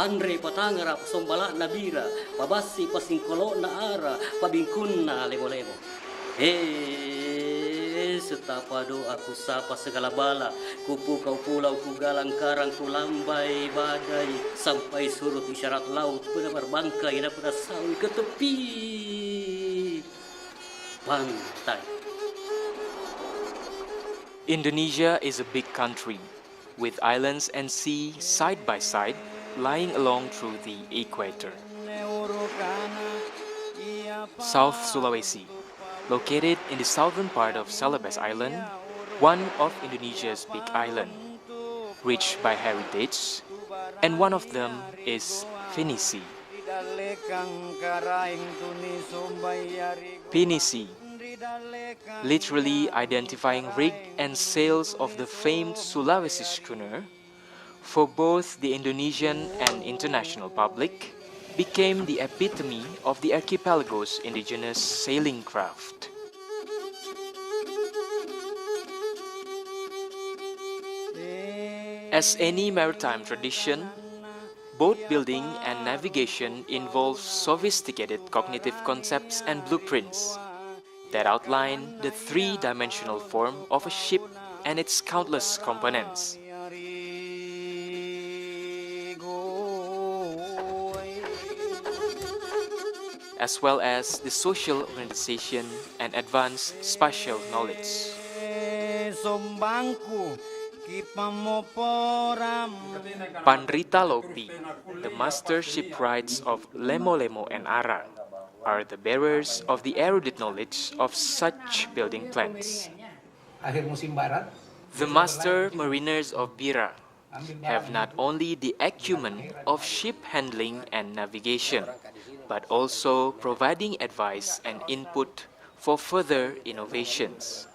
Pandre patangara sombala nabira, pabasi pasingkolo na ara, pabingkun na lemo-lemo. Setapado aku sapa segala bala, kupu kau pulau ku galang karang ku lambai badai, sampai surut isyarat laut benar bangkai na pada sawi ke tepi pantai. Indonesia is a big country, with islands and sea side by side, lying along through the equator. South Sulawesi, located in the southern part of Celebes Island, one of Indonesia's big islands, rich by heritage, and one of them is Pinisi. Pinisi, literally identifying rig and sails of the famed Sulawesi schooner, for both the Indonesian and international public, became the epitome of the archipelago's indigenous sailing craft. As any maritime tradition, boat building and navigation involves sophisticated cognitive concepts and blueprints that outline the three-dimensional form of a ship and its countless components. As well as the social organization and advanced spatial knowledge. Pandrita Lopi, the master shipwrights of Lemo-Lemo and Ara, are the bearers of the erudite knowledge of such building plans. The master mariners of Bira have not only the acumen of ship handling and navigation, but also providing advice and input for further innovations.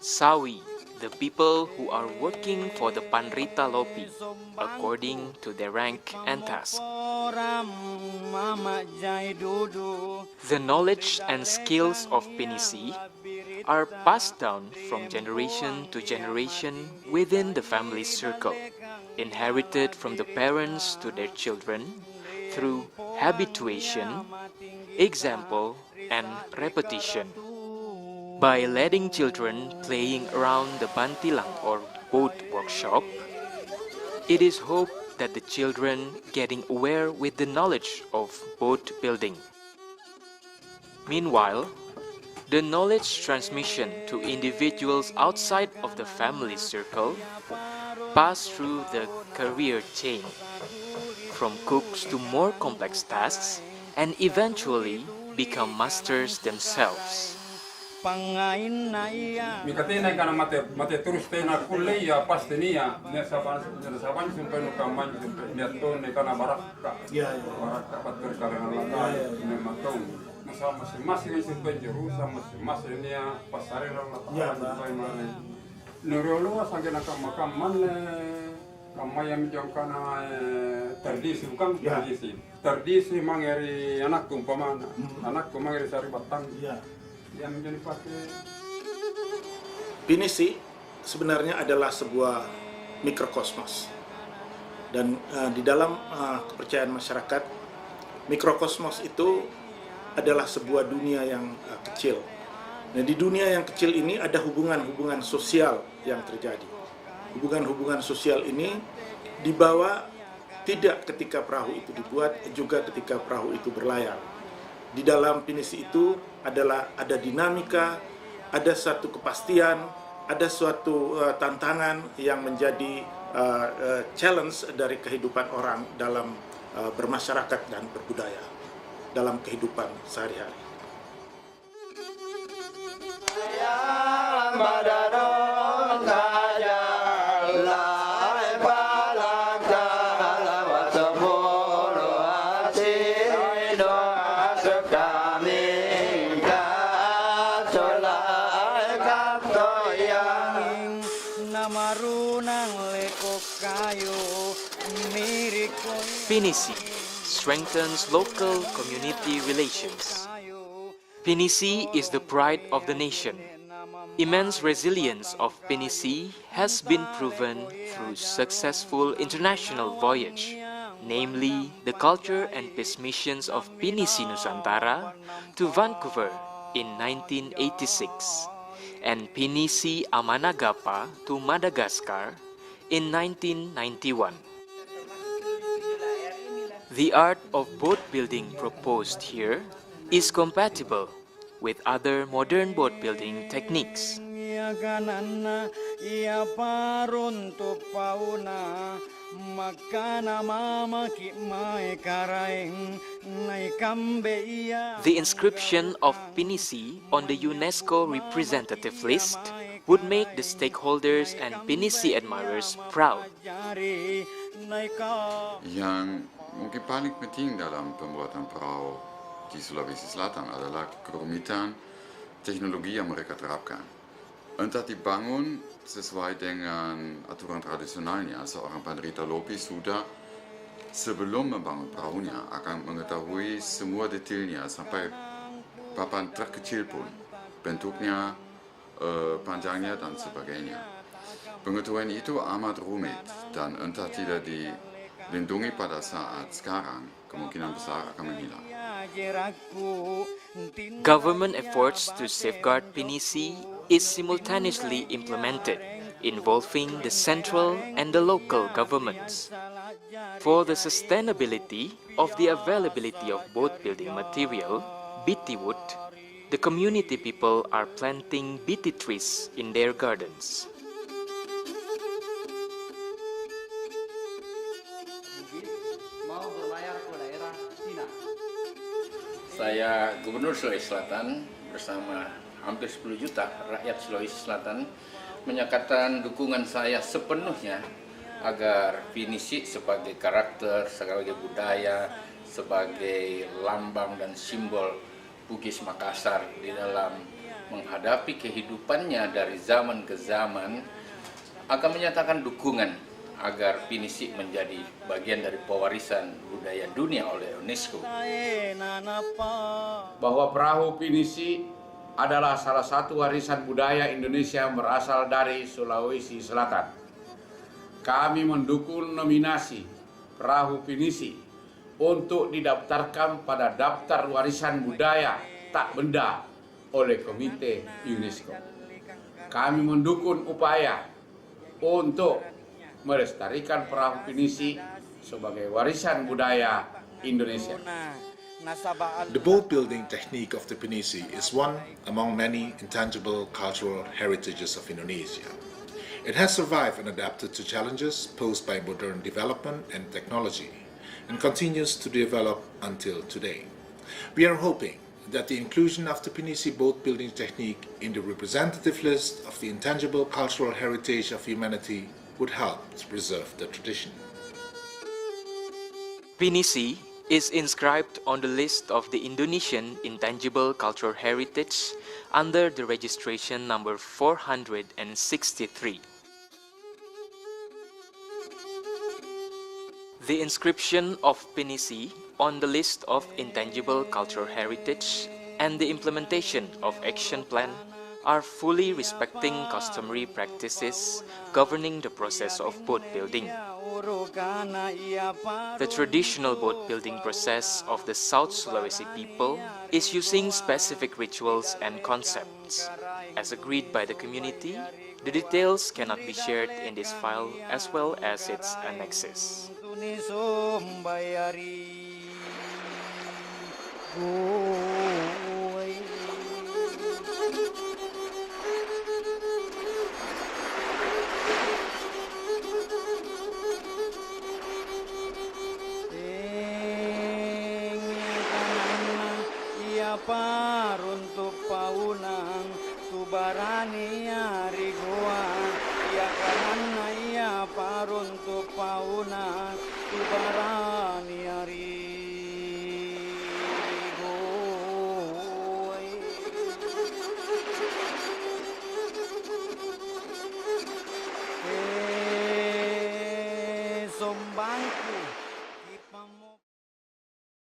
Sawi, the people who are working for the Pandrita Lopi, according to their rank and task. The knowledge and skills of Pinisi are passed down from generation to generation within the family circle, inherited from the parents to their children through habituation, example, and repetition. By letting children playing around the bantilang or boat workshop, it is hoped that the children getting aware with the knowledge of boat building. Meanwhile, the knowledge transmission to individuals outside of the family circle pass through the career chain, from cooks to more complex tasks, and eventually become masters themselves. Mikatina kana mate terus tena kuliah pasti nia saban sampai nuka manju niaton ne kana baraka baraka patur karena lata ne matong sama masing-masing sampai jeru sama masing-masing nia pasarin lata sampai mana nurolo sange nak makaman kamayam jong kana tradisi bukan tradisi mangeri anak umpamana anakku mangeri sari batang yang menjadi pakai. Pinisi sebenarnya adalah sebuah mikrokosmos, dan di dalam kepercayaan masyarakat, mikrokosmos itu adalah sebuah dunia yang kecil. Nah, di dunia yang kecil ini ada hubungan-hubungan sosial yang terjadi. Hubungan-hubungan sosial ini dibawa tidak ketika perahu itu dibuat, juga ketika perahu itu berlayar. Di dalam Pinisi itu ada dinamika, ada satu kepastian, ada suatu tantangan yang menjadi challenge dari kehidupan orang dalam bermasyarakat dan berbudaya dalam kehidupan sehari-hari. Pinisi strengthens local community relations. Pinisi is the pride of the nation, Immense resilience of Pinisi has been proven through successful international voyage, namely the culture and peace missions of Pinisi Nusantara to Vancouver in 1986 and Pinisi Amanagapa to Madagascar in 1991. The art of boat building proposed here is compatible with other modern boat building techniques. The inscription of Pinisi on the UNESCO representative list would make the stakeholders and Pinisi admirers proud. Yang mungkin paling penting dalam pembuatan perahu di Sulawesi Selatan adalah kerumitan teknologi yang mereka terapkan. Entah dibangun sesuai dengan aturan tradisionalnya, seorang penderita lopi sudah sebelum membangun perahunya akan mengetahui semua detailnya sampai papan terkecil pun, bentuknya, panjangnya dan sebagainya. Pengetahuan itu amat rumit dan entah tidak dilindungi pada saat sekarang, kemungkinan besar akan menghilang. Government efforts to safeguard Pinisi is simultaneously implemented, involving the central and the local governments. For the sustainability of the availability of boat building material, biti wood, the community people are planting biti trees in their gardens. Saya Gubernur Sulawesi Selatan bersama hampir 10 juta rakyat Sulawesi Selatan menyatakan dukungan saya sepenuhnya agar Pinisi sebagai karakter, sebagai budaya, sebagai lambang dan simbol Bugis Makassar di dalam menghadapi kehidupannya dari zaman ke zaman akan menyatakan dukungan agar Pinisi menjadi bagian dari pewarisan budaya dunia oleh UNESCO. Bahwa perahu Pinisi adalah salah satu warisan budaya Indonesia yang berasal dari Sulawesi Selatan. Kami mendukung nominasi perahu Pinisi untuk didaftarkan pada daftar warisan budaya tak benda oleh Komite UNESCO. Kami mendukung upaya untuk melestarikan perahu Pinisi sebagai warisan budaya Indonesia. The boat building technique of the Pinisi is one among many intangible cultural heritages of Indonesia. It has survived and adapted to challenges posed by modern development and technology and continues to develop until today. We are hoping that the inclusion of the Pinisi boat building technique in the representative list of the intangible cultural heritage of humanity would help to preserve the tradition. Pinisi is inscribed on the list of the Indonesian Intangible Cultural Heritage under the registration number 463. The inscription of Pinisi on the list of Intangible Cultural Heritage and the implementation of action plan are fully respecting customary practices governing the process of boat building. The traditional boat building process of the South Sulawesi people is using specific rituals and concepts. As agreed by the community, the details cannot be shared in this file as well as its annexes. Paruntuk paunang tubarani rigoan ya kanana ya paruntuk paunang tubara